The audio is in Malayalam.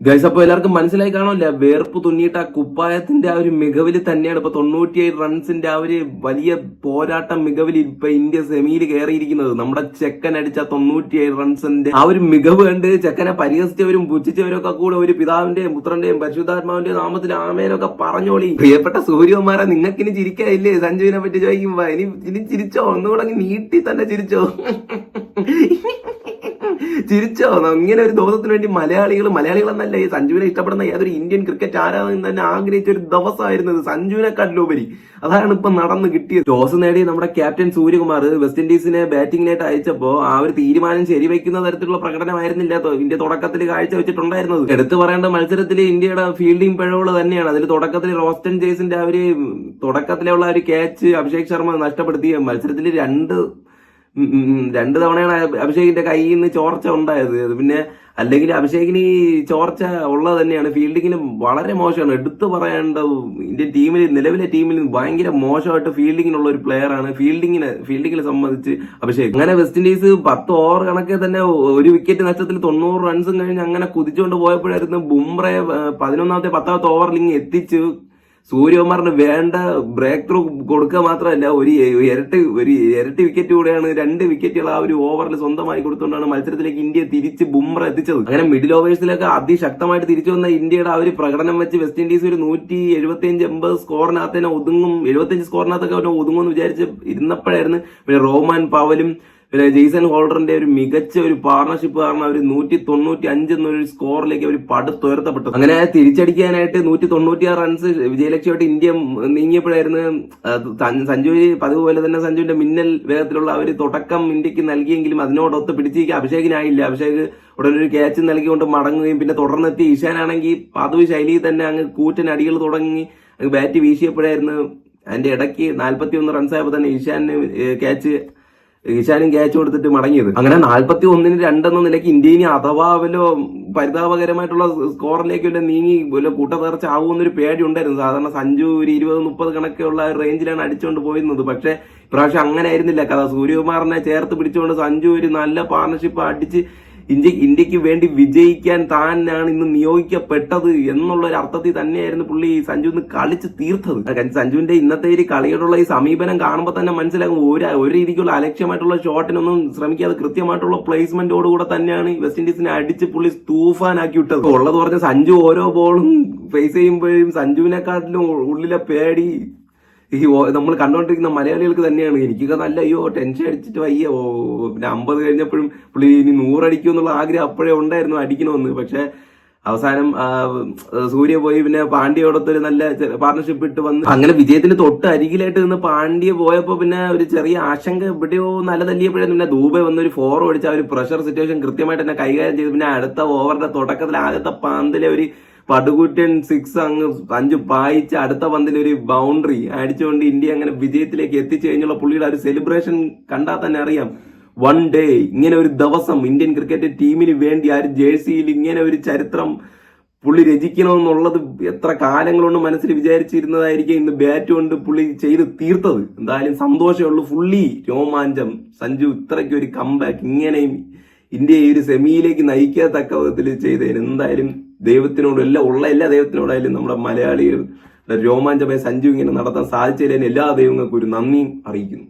ഗൈസ്, അപ്പൊ എല്ലാവർക്കും മനസ്സിലായി കാണുമല്ല, വേർപ്പ് തുന്നിയിട്ട് ആ കുപ്പായത്തിന്റെ ആ ഒരു മികവില് തന്നെയാണ് ഇപ്പൊ 97 റൺസിന്റെ ആ ഒരു വലിയ പോരാട്ടം മികവിൽ ഇപ്പൊ ഇന്ത്യ സെമിയിൽ കയറിയിരിക്കുന്നത്. നമ്മുടെ ചെക്കൻ അടിച്ച 97 റൺസിന്റെ ആ ഒരു മികവ് കണ്ട് ചെക്കനെ പരിഹസിച്ചവരും പുച്ഛിച്ചവരും ഒക്കെ കൂടെ ഒരു പിതാവിന്റെയും പുത്രന്റെയും പരിശുദ്ധാത്മാവിന്റെ നാമത്തിൽ ആമേനൊക്കെ പറഞ്ഞോളി. പ്രിയപ്പെട്ട സൂര്യകുമാരെ, നിങ്ങൾക്കിനി ചിരിക്കാനില്ലേ സഞ്ജുവിനെ പറ്റി ചോദിക്കുമ്പോ? ഇനി ചിരിച്ചോ, ഒന്നുകൂടെ നീട്ടി തന്നെ ചിരിച്ചോ. ചിരിച്ചോ? ഇങ്ങനെ ഒരു ദോഷത്തിന് വേണ്ടി മലയാളികളെന്നല്ല, ഈ സഞ്ജുവിനെ ഇഷ്ടപ്പെടുന്ന ഏതൊരു ഇന്ത്യൻ ക്രിക്കറ്റ് ആരാധകൻ തന്നെ ആഗ്രഹിച്ച ഒരു ദിവസമായിരുന്നത്, സഞ്ജുവിനെക്കാട്ടിലുപരി. അതാണ് ഇപ്പൊ നടന്ന് കിട്ടിയത്. ടോസ് നേടി നമ്മുടെ ക്യാപ്റ്റൻ സൂര്യകുമാർ വെസ്റ്റ് ഇൻഡീസിനെ ബാറ്റിംഗിനായിട്ട് അയച്ചപ്പോ ആ ഒരു തീരുമാനം ശരിവെക്കുന്ന തരത്തിലുള്ള പ്രകടനമായിരുന്നില്ല ഇന്ത്യ തുടക്കത്തിൽ കാഴ്ചവെച്ചിട്ടുണ്ടായിരുന്നത്. എടുത്തു പറയേണ്ട മത്സരത്തിൽ ഇന്ത്യയുടെ ഫീൽഡിംഗ് പിഴവുകൾ തന്നെയാണ്. അതിൽ തുടക്കത്തിൽ റോസ്റ്റൻ ജെയ്സിന്റെ ആ ഒരു തുടക്കത്തിലുള്ള ഒരു ക്യാച്ച് അഭിഷേക് ശർമ്മ നഷ്ടപ്പെടുത്തിയ മത്സരത്തിൽ രണ്ട് തവണയാണ് അഭിഷേകിന്റെ കയ്യിൽ നിന്ന് ചോർച്ച ഉണ്ടായത്. പിന്നെ അല്ലെങ്കിൽ അഭിഷേകിന് ഈ ചോർച്ച ഉള്ളത് തന്നെയാണ്. ഫീൽഡിങ്ങിന് വളരെ മോശമാണ്. എടുത്തു പറയേണ്ട ഇന്ത്യൻ ടീമിൽ, നിലവിലെ ടീമിൽ ഭയങ്കര മോശമായിട്ട് ഫീൽഡിങ്ങിനുള്ള ഒരു പ്ലെയർ ആണ്. ഫീൽഡിങ്ങിനെ സംബന്ധിച്ച് അഭിഷേക്. അങ്ങനെ വെസ്റ്റ് ഇൻഡീസ് 10 ഓവർ കണക്കെ തന്നെ ഒരു വിക്കറ്റ് നഷ്ടത്തിൽ 90 റൺസും കഴിഞ്ഞ് അങ്ങനെ കുതിച്ചുകൊണ്ട് പോയപ്പോഴായിരുന്നു ബുംറയെ 11ാമത്തെ 10ാമത്തെ ഓവറിൽ എത്തിച്ച് സൂര്യകുമാറിന് വേണ്ട ബ്രേക്ക് ത്രൂ കൊടുക്കുക മാത്രമല്ല, ഒരു ഇരട്ടി വിക്കറ്റ് കൂടെയാണ് 2 വിക്കറ്റുകൾ ആ ഒരു ഓവറിൽ സ്വന്തമായി കൊടുത്തുകൊണ്ടാണ് മത്സരത്തിലേക്ക് ഇന്ത്യ തിരിച്ച് ബുംറ എത്തിച്ചത്. അങ്ങനെ മിഡിൽ ഓവേഴ്സിലേക്ക് അതിശക്തമായിട്ട് തിരിച്ചു വന്ന ഇന്ത്യയുടെ ആ ഒരു പ്രകടനം വെച്ച് വെസ്റ്റ് ഇൻഡീസ് ഒരു 175-80 സ്കോറിനകത്ത് തന്നെ ഒതുങ്ങും, 75 സ്കോറിനകത്തൊക്കെ ഒതുങ്ങും എന്ന് വിചാരിച്ച് ഇരുന്നപ്പോഴായിരുന്നു പിന്നെ റോമാൻ പവലും പിന്നെ ജെയ്സൺ ഹോൾഡറിന്റെ ഒരു മികച്ച ഒരു പാർട്ണർഷിപ്പ് കാരണം അവർ 195 എന്നൊരു സ്കോറിലേക്ക് അവർ പടുത്തുയർത്തപ്പെട്ടു. അങ്ങനെ തിരിച്ചടിക്കാനായിട്ട് 196 റൺസ് വിജയലക്ഷ്യമായിട്ട് ഇന്ത്യ നീങ്ങിയപ്പോഴായിരുന്നു സഞ്ജു പതിവ് പോലെ തന്നെ സഞ്ജുവിന്റെ മിന്നൽ വേഗത്തിലുള്ള ആ ഒരു തുടക്കം ഇന്ത്യക്ക് നൽകിയെങ്കിലും അതിനോടൊത്ത് പിടിച്ചിരിക്കുക അഭിഷേകിനായില്ല. അഭിഷേക് ഉടനെ ഒരു ക്യാച്ച് നൽകിക്കൊണ്ട് മടങ്ങുകയും പിന്നെ തുടർന്നെത്തി ഇഷാനാണെങ്കിൽ പതിവ് ശൈലിയിൽ തന്നെ അങ്ങ് കൂറ്റൻ അടികൾ തുടങ്ങി ബാറ്റ് വീശിയപ്പോഴായിരുന്നു അതിന്റെ ഇടയ്ക്ക് 41 റൺസായപ്പോൾ തന്നെ ഈശാനും ക്യാച്ച് കൊടുത്തിട്ട് മടങ്ങിയത്. അങ്ങനെ 41-2 എന്ന നിലയ്ക്ക് ഇന്ത്യന് അഥവാ വല്ലോ പരിതാപകരമായിട്ടുള്ള സ്കോറിലേക്ക് വല്ല നീങ്ങി വല്ല കൂട്ടത്തേർച്ച ആവുമെന്നൊരു പേടി ഉണ്ടായിരുന്നു. സാധാരണ സഞ്ജു ഒരു 20-30 കണക്കുള്ള റേഞ്ചിലാണ് അടിച്ചുകൊണ്ട് പോയിരുന്നത്. പക്ഷെ ഇപ്രാവശ്യം അങ്ങനെ ആയിരുന്നില്ല കഥ. സൂര്യകുമാറിനെ ചേർത്ത് പിടിച്ചുകൊണ്ട് സഞ്ജു ഒരു നല്ല പാർട്ണർഷിപ്പ് അടിച്ച് ഇന്ത്യക്ക് വേണ്ടി വിജയിക്കാൻ താനാണ് ഇന്ന് നിയോഗിക്കപ്പെട്ടത് എന്നുള്ള ഒരു അർത്ഥത്തിൽ തന്നെയായിരുന്നു പുള്ളി സഞ്ജു ഇന്ന് കളിച്ച് തീർത്തത്. സഞ്ജുവിന്റെ ഇന്നത്തെ ഒരു കളിയോടുള്ള ഈ സമീപനം കാണുമ്പോൾ തന്നെ മനസ്സിലാകും ഒരു രീതിക്കുള്ള അലക്ഷ്യമായിട്ടുള്ള ഷോട്ടിനൊന്നും ശ്രമിക്കാതെ കൃത്യമായിട്ടുള്ള പ്ലേസ്മെന്റോടുകൂടെ തന്നെയാണ് വെസ്റ്റ് ഇൻഡീസിനെ അടിച്ച് പുള്ളി തൂഫാനാക്കി വിട്ടത്. ഉള്ളത് പറഞ്ഞ സഞ്ജു ഓരോ ബോളും ഫേസ് ചെയ്യുമ്പോഴും സഞ്ജുവിനെക്കാട്ടിലും ഉള്ളിലെ പേടി നമ്മൾ കണ്ടുകൊണ്ടിരിക്കുന്ന മലയാളികൾക്ക് തന്നെയാണ്. എനിക്കൊക്കെ നല്ല ടെൻഷൻ അടിച്ചിട്ട് വയ്യ. പിന്നെ 50 കഴിഞ്ഞപ്പോഴും പുള്ളി ഇനി 100 അടിക്കും എന്നുള്ള ആഗ്രഹം അപ്പോഴേ ഉണ്ടായിരുന്നു അടിക്കണമെന്ന്. പക്ഷെ അവസാനം സൂര്യ പോയി പിന്നെ പാണ്ഡ്യയോടൊത്തൊരു നല്ല പാർട്ണർഷിപ്പ് ഇട്ട് വന്ന് അങ്ങനെ വിജയത്തിന് തൊട്ട് അരികിലായിട്ട് നിന്ന് പാണ്ഡ്യ പോയപ്പോ പിന്നെ ഒരു ചെറിയ ആശങ്ക എവിടെയോ നല്ല തല്ലിയപ്പോഴായിരുന്നു. പിന്നെ ദൂബെ വന്നൊരു 4 അടിച്ച ആ ഒരു പ്രഷർ സിറ്റുവേഷൻ കൃത്യമായിട്ട് തന്നെ കൈകാര്യം ചെയ്തു. പിന്നെ അടുത്ത ഓവറിന്റെ തുടക്കത്തിൽ ആദ്യത്തെ പന്തിലെ ഒരു പടുകൂറ്റൻ 6 അങ്ങ് 5 പായിച്ച് അടുത്ത പന്തിൽ ഒരു ബൗണ്ടറി അടിച്ചുകൊണ്ട് ഇന്ത്യ അങ്ങനെ വിജയത്തിലേക്ക് എത്തിച്ചു കഴിഞ്ഞുള്ള പുള്ളിയുടെ ഒരു സെലിബ്രേഷൻ കണ്ടാൽ തന്നെ അറിയാം. 1 ഡേ ഇങ്ങനെ ഒരു ദിവസം ഇന്ത്യൻ ക്രിക്കറ്റ് ടീമിന് വേണ്ടി ആ ഒരു ജേഴ്സിയിൽ ഇങ്ങനെ ഒരു ചരിത്രം പുള്ളി രചിക്കണമെന്നുള്ളത് എത്ര കാലങ്ങളുണ്ട് മനസ്സിൽ വിചാരിച്ചിരുന്നതായിരിക്കും. ഇന്ന് ബാറ്റ് കൊണ്ട് പുള്ളി ചെയ്ത് തീർത്തത്. എന്തായാലും സന്തോഷമുള്ളൂ, ഫുള്ളി രോമാഞ്ചം. സഞ്ജു ഇത്രയ്ക്ക് ഒരു കംബാക്ക് ഇങ്ങനെയും ഇന്ത്യയെ ഈ ഒരു സെമിയിലേക്ക് നയിക്കത്തക്ക വിധത്തിൽ ചെയ്തതിന് എന്തായാലും ദൈവത്തിനോടും എല്ലാ ദൈവത്തിനോടായാലും നമ്മുടെ മലയാളികൾ രോമാഞ്ചമായ സഞ്ജു ഇങ്ങനെ നടത്താൻ സാധിച്ചതിന് എല്ലാ ദൈവങ്ങൾക്കും ഒരു നന്ദിയും അറിയിക്കുന്നു.